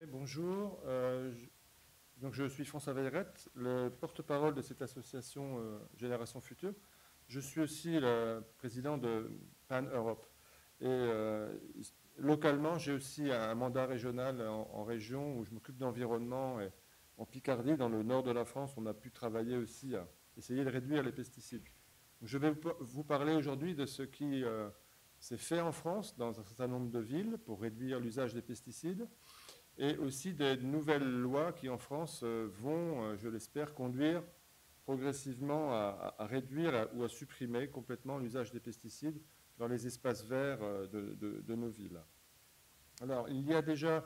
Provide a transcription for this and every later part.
Bonjour, donc je suis François Veillerette, le porte-parole de cette association Génération Future. Je suis aussi le président de Pan Europe. Et localement, j'ai aussi un mandat régional en région où je m'occupe d'environnement. Et en Picardie, dans le nord de la France, on a pu travailler aussi à essayer de réduire les pesticides. Donc, je vais vous parler aujourd'hui de ce qui s'est fait en France dans un certain nombre de villes pour réduire l'usage des pesticides, et aussi des nouvelles lois qui en France vont, je l'espère, conduire progressivement à réduire ou à supprimer complètement l'usage des pesticides dans les espaces verts de nos villes. Alors, il y a déjà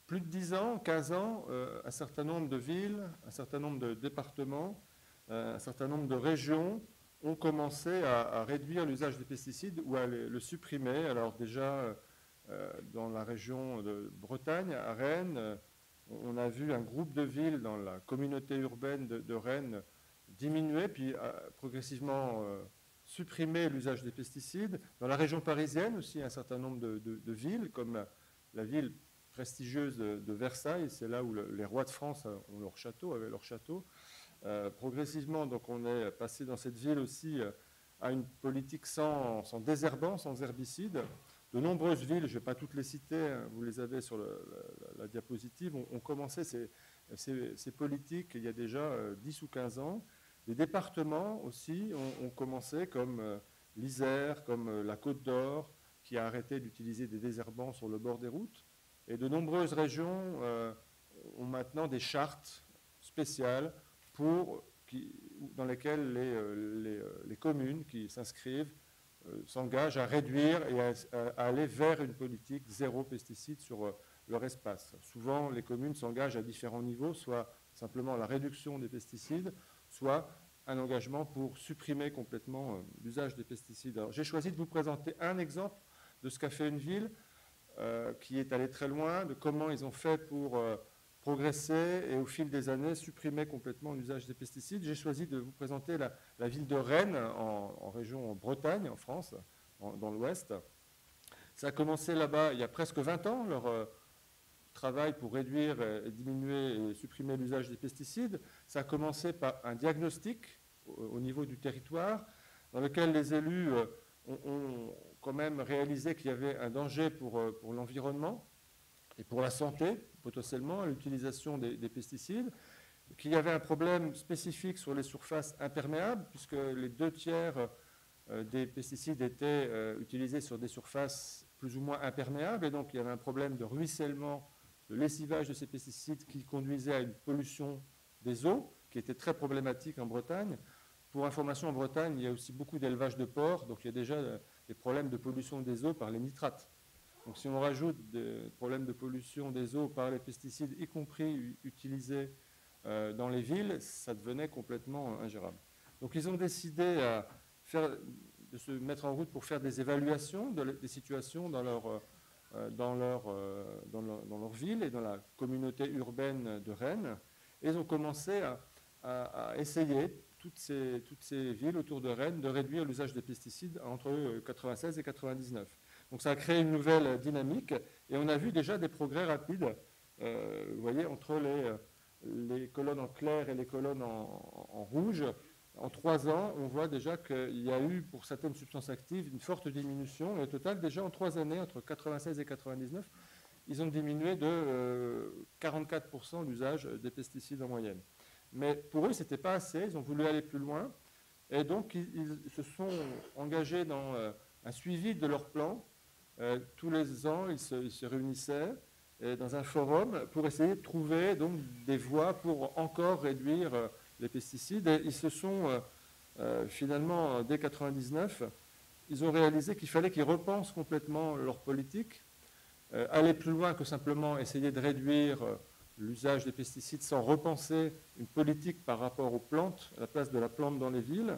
plus de 10 ans, 15 ans, un certain nombre de villes, un certain nombre de départements, un certain nombre de régions ont commencé à réduire l'usage des pesticides ou à le supprimer. Alors déjà, dans la région de Bretagne, à Rennes, on a vu un groupe de villes dans la communauté urbaine de Rennes diminuer, puis progressivement supprimer l'usage des pesticides. Dans la région parisienne aussi, un certain nombre de villes, comme la ville prestigieuse de Versailles, c'est là où les rois de France ont leur château, avaient leur château. Progressivement, donc on est passé dans cette ville aussi à une politique sans désherbant, sans herbicide. De nombreuses villes, je ne vais pas toutes les citer, hein, vous les avez sur la diapositive, ont commencé ces politiques il y a déjà 10 ou 15 ans. Les départements aussi ont commencé, comme l'Isère, comme la Côte d'Or, qui a arrêté d'utiliser des désherbants sur le bord des routes. Et de nombreuses régions ont maintenant des chartes spéciales dans lesquelles les communes qui s'inscrivent s'engagent à réduire et à aller vers une politique zéro pesticide sur leur espace. Souvent, les communes s'engagent à différents niveaux, soit simplement la réduction des pesticides, soit un engagement pour supprimer complètement l'usage des pesticides. Alors, j'ai choisi de vous présenter un exemple de ce qu'a fait une ville qui est allée très loin, de comment ils ont fait pour progresser et au fil des années supprimer complètement l'usage des pesticides. J'ai choisi de vous présenter la ville de Rennes en région Bretagne, en France, dans l'Ouest. Ça a commencé là-bas il y a presque 20 ans, leur travail pour réduire, diminuer et supprimer l'usage des pesticides. Ça a commencé par un diagnostic au niveau du territoire dans lequel les élus ont quand même réalisé qu'il y avait un danger pour l'environnement et pour la santé, potentiellement, à l'utilisation des pesticides, qu'il y avait un problème spécifique sur les surfaces imperméables, puisque les 2/3 des pesticides étaient utilisés sur des surfaces plus ou moins imperméables, et donc il y avait un problème de ruissellement, de lessivage de ces pesticides qui conduisait à une pollution des eaux, qui était très problématique en Bretagne. Pour information, en Bretagne, il y a aussi beaucoup d'élevage de porcs, donc il y a déjà des problèmes de pollution des eaux par les nitrates. Donc si on rajoute des problèmes de pollution des eaux par les pesticides, y compris utilisés dans les villes, ça devenait complètement ingérable. Donc ils ont décidé de se mettre en route pour faire des évaluations des situations dans leur ville et dans la communauté urbaine de Rennes. Et ils ont commencé à essayer, toutes ces villes autour de Rennes, de réduire l'usage des pesticides entre 96 et 99. Donc ça a créé une nouvelle dynamique et on a vu déjà des progrès rapides, vous voyez, entre les colonnes en clair et les colonnes en rouge. En 3 ans, on voit déjà qu'il y a eu, pour certaines substances actives, une forte diminution. Et au total, déjà en 3 années, entre 96 et 99, ils ont diminué de 44% l'usage des pesticides en moyenne. Mais pour eux, ce n'était pas assez, ils ont voulu aller plus loin. Et donc, ils se sont engagés dans un suivi de leur plan. Tous les ans, ils se réunissaient dans un forum pour essayer de trouver donc, des voies pour encore réduire les pesticides. Et ils se sont finalement, dès 1999, ils ont réalisé qu'il fallait qu'ils repensent complètement leur politique, aller plus loin que simplement essayer de réduire l'usage des pesticides sans repenser une politique par rapport aux plantes, à la place de la plante dans les villes.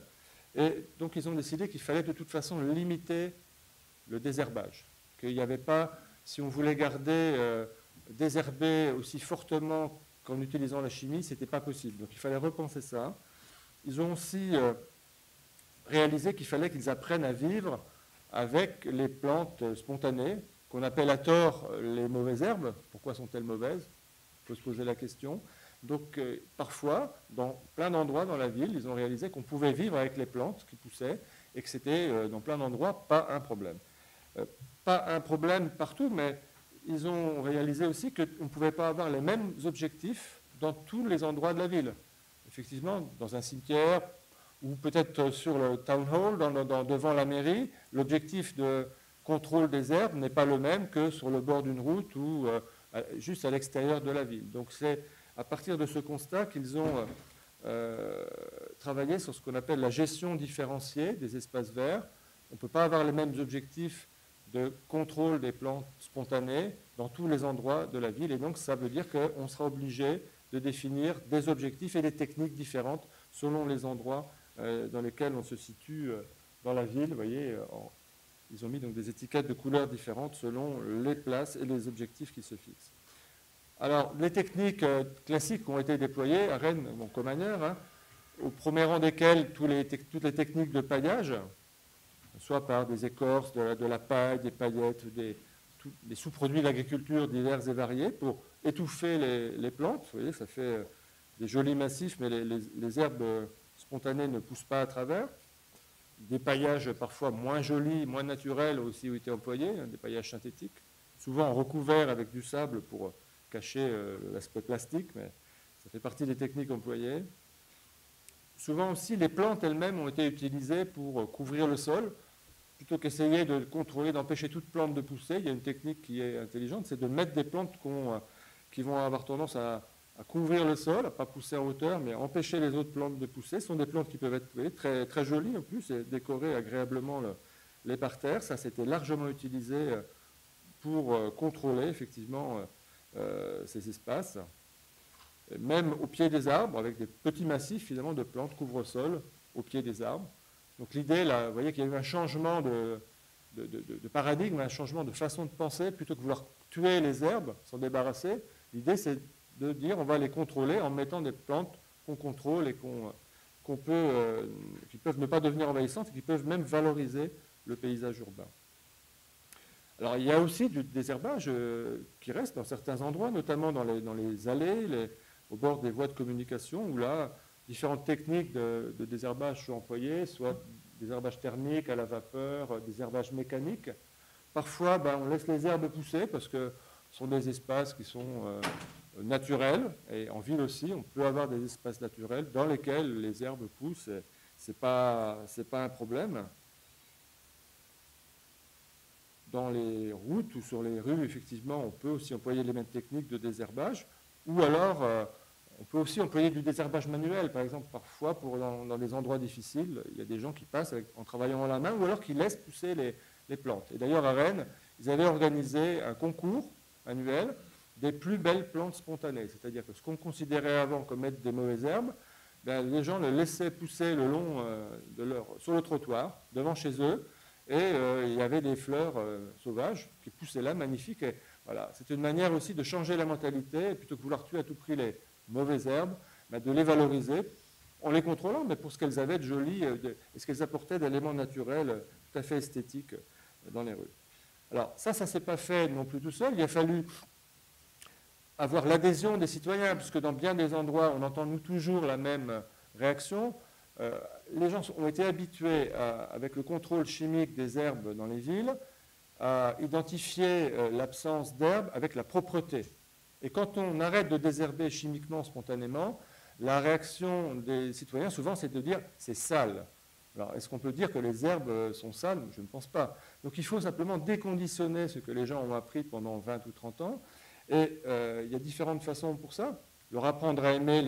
Et donc ils ont décidé qu'il fallait de toute façon limiter le désherbage. Qu'il n'y avait pas, si on voulait garder désherber aussi fortement qu'en utilisant la chimie, ce n'était pas possible. Donc il fallait repenser ça. Ils ont aussi réalisé qu'il fallait qu'ils apprennent à vivre avec les plantes spontanées, qu'on appelle à tort les mauvaises herbes. Pourquoi sont-elles mauvaises? On peut se poser la question. Donc, parfois, dans plein d'endroits dans la ville, ils ont réalisé qu'on pouvait vivre avec les plantes qui poussaient et que c'était, dans plein d'endroits, pas un problème. Pas un problème partout, mais ils ont réalisé aussi qu'on ne pouvait pas avoir les mêmes objectifs dans tous les endroits de la ville. Effectivement, dans un cimetière ou peut-être sur le town hall, devant la mairie, l'objectif de contrôle des herbes n'est pas le même que sur le bord d'une route ou juste à l'extérieur de la ville. Donc c'est à partir de ce constat qu'ils ont travaillé sur ce qu'on appelle la gestion différenciée des espaces verts. On ne peut pas avoir les mêmes objectifs de contrôle des plantes spontanées dans tous les endroits de la ville. Et donc, ça veut dire qu'on sera obligé de définir des objectifs et des techniques différentes selon les endroits dans lesquels on se situe dans la ville. Vous voyez, ils ont mis donc des étiquettes de couleurs différentes selon les places et les objectifs qui se fixent. Alors, les techniques classiques ont été déployées à Rennes, bon, comme ailleurs, hein, au premier rang desquelles toutes les techniques de paillage, soit par des écorces, de la paille, des paillettes, des sous-produits de l'agriculture divers et variés pour étouffer les plantes. Vous voyez, ça fait des jolis massifs, mais les herbes spontanées ne poussent pas à travers. Des paillages parfois moins jolis, moins naturels ont aussi été employés, hein, des paillages synthétiques, souvent recouverts avec du sable pour cacher l'aspect plastique, mais ça fait partie des techniques employées. Souvent aussi, les plantes elles-mêmes ont été utilisées pour couvrir le sol. Plutôt qu'essayer de contrôler, d'empêcher toute plante de pousser, il y a une technique qui est intelligente, c'est de mettre des plantes qui vont avoir tendance à couvrir le sol, à ne pas pousser en hauteur, mais à empêcher les autres plantes de pousser. Ce sont des plantes qui peuvent être, vous voyez, très, très jolies en plus, et décorer agréablement les parterres. Ça, c'était largement utilisé pour contrôler effectivement ces espaces. Même au pied des arbres, avec des petits massifs finalement de plantes couvre-sol au pied des arbres. Donc l'idée, là, vous voyez qu'il y a eu un changement de paradigme, un changement de façon de penser. Plutôt que vouloir tuer les herbes, s'en débarrasser, l'idée c'est de dire on va les contrôler en mettant des plantes qu'on contrôle et qui peuvent ne pas devenir envahissantes et qui peuvent même valoriser le paysage urbain. Alors il y a aussi du désherbage qui reste dans certains endroits, notamment dans les allées, au bord des voies de communication, où là, différentes techniques de désherbage sont employées, soit désherbage thermique à la vapeur, désherbage mécanique. Parfois, on laisse les herbes pousser parce que ce sont des espaces qui sont naturels. Et en ville aussi, on peut avoir des espaces naturels dans lesquels les herbes poussent. Ce n'est pas un problème. Dans les routes ou sur les rues, effectivement, on peut aussi employer les mêmes techniques de désherbage. Ou alors, on peut aussi employer du désherbage manuel, par exemple, parfois dans des endroits difficiles, il y a des gens qui passent en travaillant à la main, ou alors qui laissent pousser les plantes. Et d'ailleurs, à Rennes, ils avaient organisé un concours annuel des plus belles plantes spontanées. C'est-à-dire que ce qu'on considérait avant comme être des mauvaises herbes, les gens le laissaient pousser le long sur le trottoir, devant chez eux, et il y avait des fleurs sauvages qui poussaient là, magnifiques. Et voilà, c'est une manière aussi de changer la mentalité, et plutôt que vouloir tuer à tout prix les mauvaises herbes, de les valoriser en les contrôlant, mais pour ce qu'elles avaient de joli et ce qu'elles apportaient d'éléments naturels tout à fait esthétiques dans les rues. Alors ça ne s'est pas fait non plus tout seul, il a fallu avoir l'adhésion des citoyens, puisque dans bien des endroits, on entend nous toujours la même réaction. Les gens ont été habitués, avec le contrôle chimique des herbes dans les villes, à identifier l'absence d'herbes avec la propreté. Et quand on arrête de désherber chimiquement, spontanément, la réaction des citoyens, souvent, c'est de dire « c'est sale ». Alors, est-ce qu'on peut dire que les herbes sont sales? Je ne pense pas. Donc, il faut simplement déconditionner ce que les gens ont appris pendant 20 ou 30 ans. Et il y a différentes façons pour ça. Leur apprendre à aimer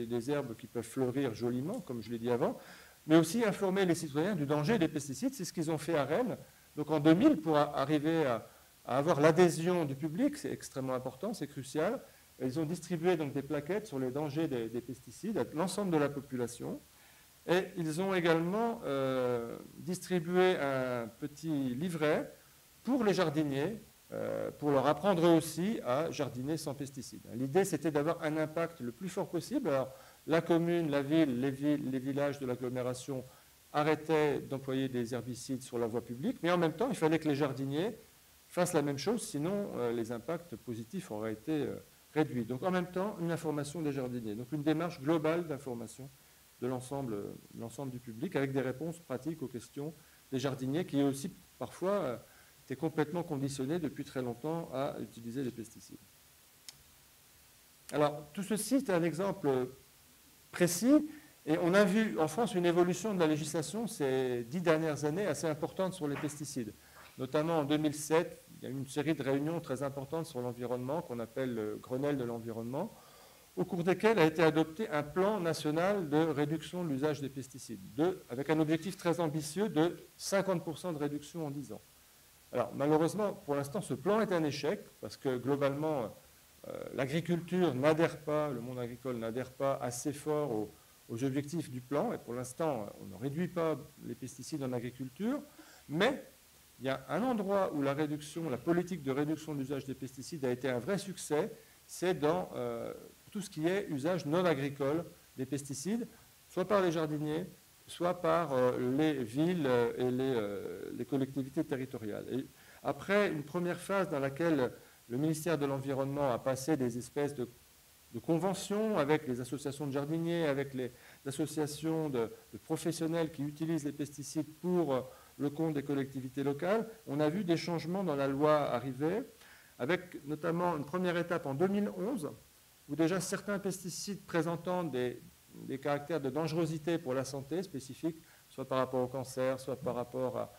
les herbes qui peuvent fleurir joliment, comme je l'ai dit avant, mais aussi informer les citoyens du danger des pesticides. C'est ce qu'ils ont fait à Rennes. Donc, en 2000, pour arriver à avoir l'adhésion du public, c'est extrêmement important, c'est crucial. Ils ont distribué donc des plaquettes sur les dangers des pesticides à l'ensemble de la population. Et ils ont également distribué un petit livret pour les jardiniers, pour leur apprendre eux aussi à jardiner sans pesticides. L'idée, c'était d'avoir un impact le plus fort possible. Alors, la commune, la ville, les villages de l'agglomération arrêtaient d'employer des herbicides sur la voie publique, mais en même temps, il fallait que les jardiniers fassent la même chose, sinon les impacts positifs auraient été réduits. Donc en même temps, une information des jardiniers. Donc une démarche globale d'information de l'ensemble du public, avec des réponses pratiques aux questions des jardiniers, qui aussi parfois étaient complètement conditionnés depuis très longtemps à utiliser les pesticides. Alors tout ceci, c'est un exemple précis, et on a vu en France une évolution de la législation ces 10 dernières années assez importante sur les pesticides. Notamment en 2007, il y a eu une série de réunions très importantes sur l'environnement qu'on appelle le Grenelle de l'environnement, au cours desquelles a été adopté un plan national de réduction de l'usage des pesticides, avec un objectif très ambitieux de 50% de réduction en 10 ans. Alors malheureusement, pour l'instant, ce plan est un échec, parce que globalement, l'agriculture n'adhère pas, le monde agricole n'adhère pas assez fort aux objectifs du plan, et pour l'instant, on ne réduit pas les pesticides en agriculture, mais il y a un endroit où la politique de réduction de l'usage des pesticides a été un vrai succès, c'est dans tout ce qui est usage non agricole des pesticides, soit par les jardiniers, soit par les villes et les collectivités territoriales. Et après une première phase dans laquelle le ministère de l'Environnement a passé des espèces de conventions avec les associations de jardiniers, avec les associations de professionnels qui utilisent les pesticides pour le compte des collectivités locales, on a vu des changements dans la loi arriver, avec notamment une première étape en 2011, où déjà certains pesticides présentant des caractères de dangerosité pour la santé spécifiques, soit par rapport au cancer, soit par rapport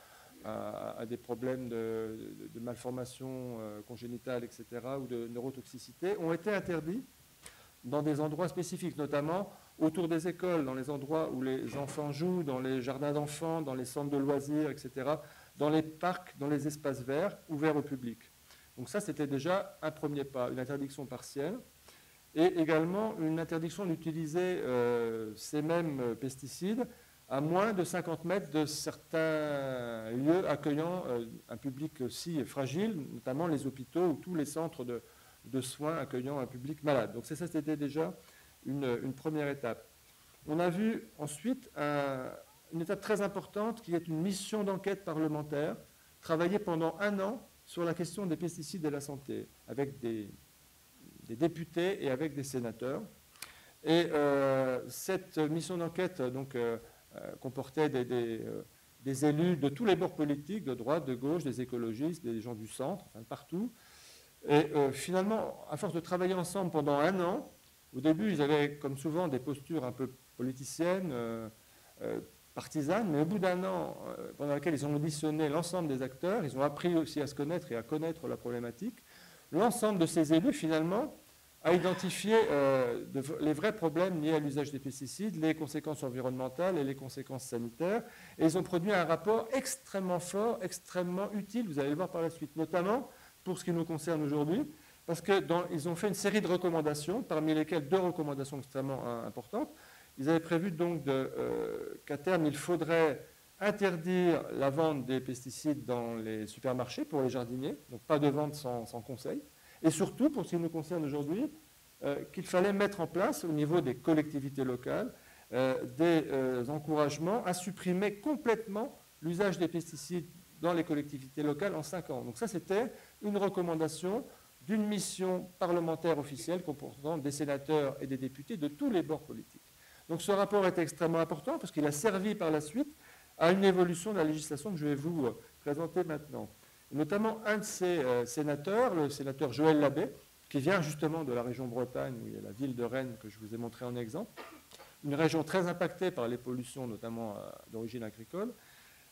à des problèmes de malformation congénitale, etc., ou de neurotoxicité, ont été interdits dans des endroits spécifiques, notamment autour des écoles, dans les endroits où les enfants jouent, dans les jardins d'enfants, dans les centres de loisirs, etc., dans les parcs, dans les espaces verts ouverts au public. Donc ça, c'était déjà un premier pas, une interdiction partielle, et également une interdiction d'utiliser ces mêmes pesticides à moins de 50 mètres de certains lieux accueillant un public aussi fragile, notamment les hôpitaux ou tous les centres de soins accueillant un public malade. Donc ça, c'était déjà une première étape. On a vu ensuite une étape très importante qui est une mission d'enquête parlementaire, travailler pendant 1 an sur la question des pesticides et de la santé, avec des députés et avec des sénateurs. Et cette mission d'enquête comportait des élus de tous les bords politiques, de droite, de gauche, des écologistes, des gens du centre, enfin, partout. Et finalement, à force de travailler ensemble pendant 1 an, au début, ils avaient, comme souvent, des postures un peu politiciennes, partisanes, mais au bout d'1 an, pendant lequel ils ont auditionné l'ensemble des acteurs, ils ont appris aussi à se connaître et à connaître la problématique. L'ensemble de ces élus, finalement, a identifié les vrais problèmes liés à l'usage des pesticides, les conséquences environnementales et les conséquences sanitaires. Et ils ont produit un rapport extrêmement fort, extrêmement utile, vous allez le voir par la suite, notamment pour ce qui nous concerne aujourd'hui, parce qu'ils ont fait une série de recommandations, parmi lesquelles 2 recommandations extrêmement importantes. Ils avaient prévu donc qu'à terme, il faudrait interdire la vente des pesticides dans les supermarchés pour les jardiniers, donc pas de vente sans conseil. Et surtout, pour ce qui nous concerne aujourd'hui, qu'il fallait mettre en place au niveau des collectivités locales des encouragements à supprimer complètement l'usage des pesticides dans les collectivités locales en 5 ans. Donc ça, c'était une recommandation d'une mission parlementaire officielle comportant des sénateurs et des députés de tous les bords politiques. Donc ce rapport est extrêmement important parce qu'il a servi par la suite à une évolution de la législation que je vais vous présenter maintenant. Et notamment un de ces sénateurs, le sénateur Joël Labbé, qui vient justement de la région Bretagne, où il y a la ville de Rennes que je vous ai montré en exemple, une région très impactée par les pollutions, notamment d'origine agricole,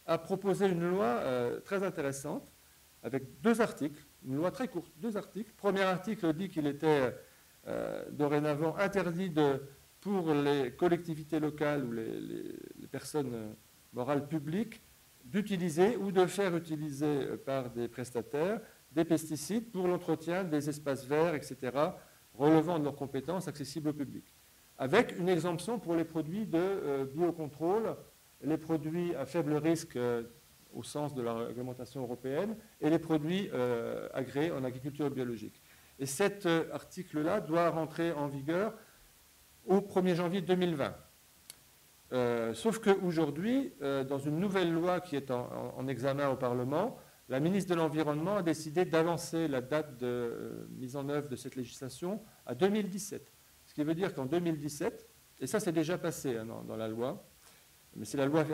a proposé une loi très intéressante, avec 2 articles, une loi très courte, 2 articles. Premier article dit qu'il était dorénavant interdit pour les collectivités locales ou les personnes morales publiques d'utiliser ou de faire utiliser par des prestataires des pesticides pour l'entretien des espaces verts, etc., relevant de leurs compétences accessibles au public, avec une exemption pour les produits de biocontrôle, les produits à faible risque au sens de la réglementation européenne et les produits agréés en agriculture biologique. Et cet article-là doit rentrer en vigueur au 1er janvier 2020. Sauf qu'aujourd'hui, dans une nouvelle loi qui est en examen au Parlement, la ministre de l'Environnement a décidé d'avancer la date de mise en œuvre de cette législation à 2017. Ce qui veut dire qu'en 2017, et ça c'est déjà passé hein, dans la loi, mais la loi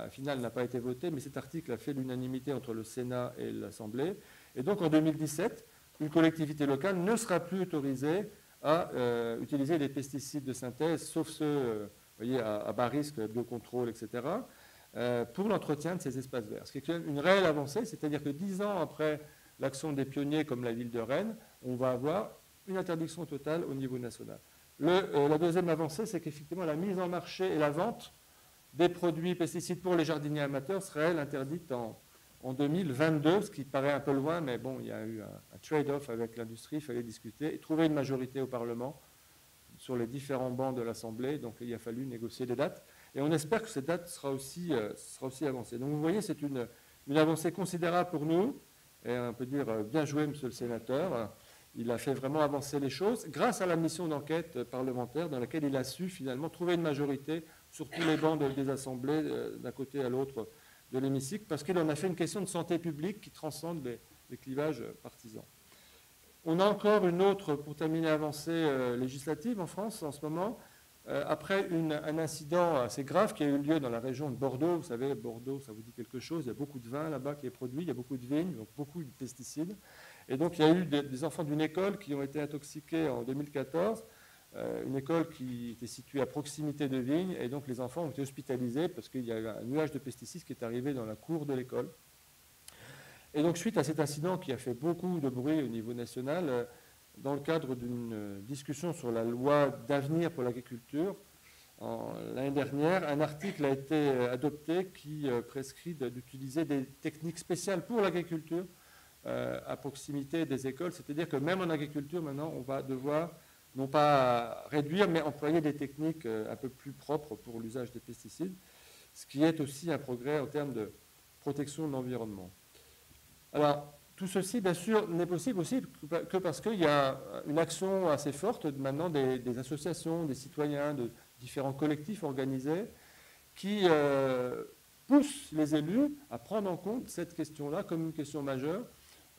finale n'a pas été votée, mais cet article a fait l'unanimité entre le Sénat et l'Assemblée. Et donc en 2017, une collectivité locale ne sera plus autorisée à utiliser des pesticides de synthèse, sauf ceux voyez, à bas risque, biocontrôle, etc., pour l'entretien de ces espaces verts. Ce qui est une réelle avancée, c'est-à-dire que 10 ans après l'action des pionniers comme la ville de Rennes, on va avoir une interdiction totale au niveau national. La deuxième avancée, c'est qu'effectivement la mise en marché et la vente des produits pesticides pour les jardiniers amateurs serait, elle, interdite en 2022, ce qui paraît un peu loin, mais bon, il y a eu un trade-off avec l'industrie, il fallait discuter et trouver une majorité au Parlement sur les différents bancs de l'Assemblée, donc il a fallu négocier des dates. Et on espère que cette date sera aussi avancée. Donc vous voyez, c'est une avancée considérable pour nous, et on peut dire bien joué, monsieur le sénateur. Il a fait vraiment avancer les choses grâce à la mission d'enquête parlementaire dans laquelle il a su finalement trouver une majorité sur tous les bancs des assemblées, d'un côté à l'autre de l'hémicycle, parce qu'il en a fait une question de santé publique qui transcende les clivages partisans. On a encore une autre, pour terminer, avancée législative en France en ce moment, après un incident assez grave qui a eu lieu dans la région de Bordeaux. Vous savez, Bordeaux, ça vous dit quelque chose, il y a beaucoup de vin là-bas qui est produit, il y a beaucoup de vignes, donc beaucoup de pesticides. Et donc il y a eu des enfants d'une école qui ont été intoxiqués en 2014, une école qui était située à proximité de vignes, et donc les enfants ont été hospitalisés parce qu'il y a eu un nuage de pesticides qui est arrivé dans la cour de l'école. Et donc suite à cet incident qui a fait beaucoup de bruit au niveau national, dans le cadre d'une discussion sur la loi d'avenir pour l'agriculture, l'année dernière, un article a été adopté qui prescrit d'utiliser des techniques spéciales pour l'agriculture à proximité des écoles. C'est-à-dire que même en agriculture, maintenant, on va devoir non pas réduire, mais employer des techniques un peu plus propres pour l'usage des pesticides, ce qui est aussi un progrès en termes de protection de l'environnement. Alors, tout ceci, bien sûr, n'est possible aussi que parce qu'il y a une action assez forte maintenant des associations, des citoyens, de différents collectifs organisés qui poussent les élus à prendre en compte cette question-là comme une question majeure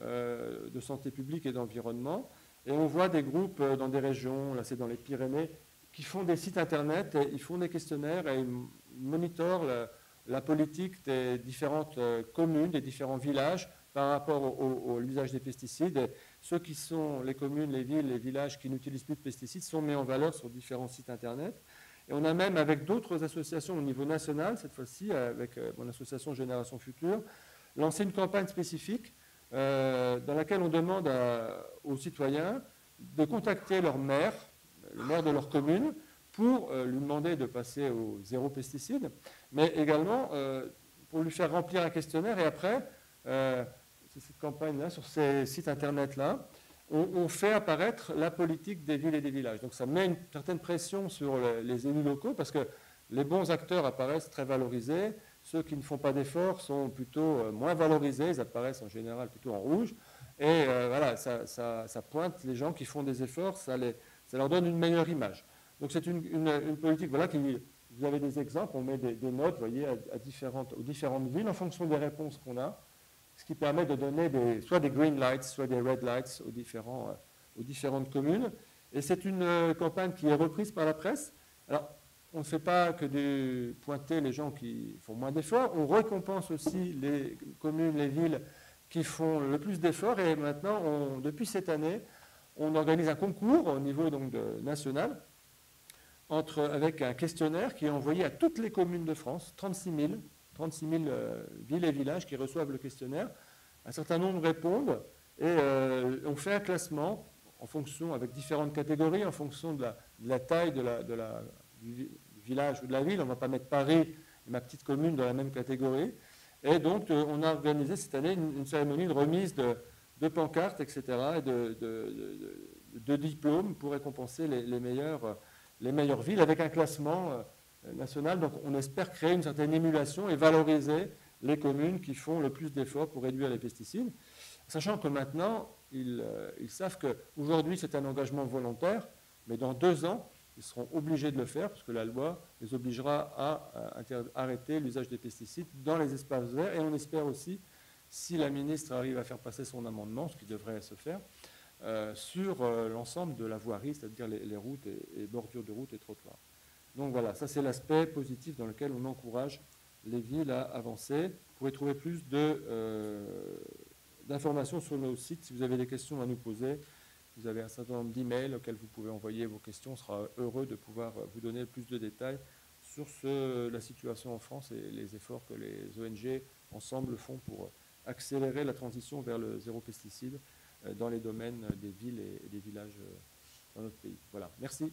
de santé publique et d'environnement. Et on voit des groupes dans des régions, là c'est dans les Pyrénées, qui font des sites internet, ils font des questionnaires et ils monitorent la politique des différentes communes, des différents villages par rapport à l'usage des pesticides. Et ceux qui sont les communes, les villes, les villages qui n'utilisent plus de pesticides sont mis en valeur sur différents sites internet. Et on a même avec d'autres associations au niveau national, cette fois-ci avec mon association Génération Future, lancé une campagne spécifique dans laquelle on demande aux citoyens de contacter leur maire, le maire de leur commune, pour lui demander de passer au zéro pesticide, mais également pour lui faire remplir un questionnaire. Et après, c'est cette campagne-là, sur ces sites internet-là, on fait apparaître la politique des villes et des villages. Donc ça met une certaine pression sur les élus locaux, parce que les bons acteurs apparaissent très valorisés. Ceux qui ne font pas d'efforts sont plutôt moins valorisés, ils apparaissent en général plutôt en rouge. Et voilà, ça pointe les gens qui font des efforts, ça leur donne une meilleure image. Donc c'est une politique, voilà, vous avez des exemples, on met des notes, vous voyez, aux différentes villes en fonction des réponses qu'on a, ce qui permet de donner soit des green lights, soit des red lights aux différentes communes. Et c'est une campagne qui est reprise par la presse. Alors, on ne fait pas que de pointer les gens qui font moins d'efforts, on récompense aussi les communes, les villes qui font le plus d'efforts. Et maintenant, depuis cette année, on organise un concours au niveau donc, national avec un questionnaire qui est envoyé à toutes les communes de France, 36 000 villes et villages qui reçoivent le questionnaire. Un certain nombre répondent et on fait un classement en fonction, avec différentes catégories, en fonction de la taille du village ou de la ville. On ne va pas mettre Paris et ma petite commune dans la même catégorie. Et donc, on a organisé cette année une cérémonie de remise de pancartes, etc., et de diplômes pour récompenser les meilleures villes avec un classement national. Donc, on espère créer une certaine émulation et valoriser les communes qui font le plus d'efforts pour réduire les pesticides, sachant que maintenant, ils savent qu'aujourd'hui, c'est un engagement volontaire, mais dans 2 ans, ils seront obligés de le faire, parce que la loi les obligera à arrêter l'usage des pesticides dans les espaces verts. Et on espère aussi si la ministre arrive à faire passer son amendement, ce qui devrait se faire, sur l'ensemble de la voirie, c'est-à-dire les routes et bordures de routes et trottoirs. Donc voilà, ça c'est l'aspect positif dans lequel on encourage les villes à avancer. Vous pourrez trouver plus d'informations sur nos sites. Si vous avez des questions à nous poser, vous avez un certain nombre d'emails auxquels vous pouvez envoyer vos questions. On sera heureux de pouvoir vous donner plus de détails sur la situation en France et les efforts que les ONG ensemble font pour accélérer la transition vers le zéro pesticide dans les domaines des villes et des villages dans notre pays. Voilà, merci.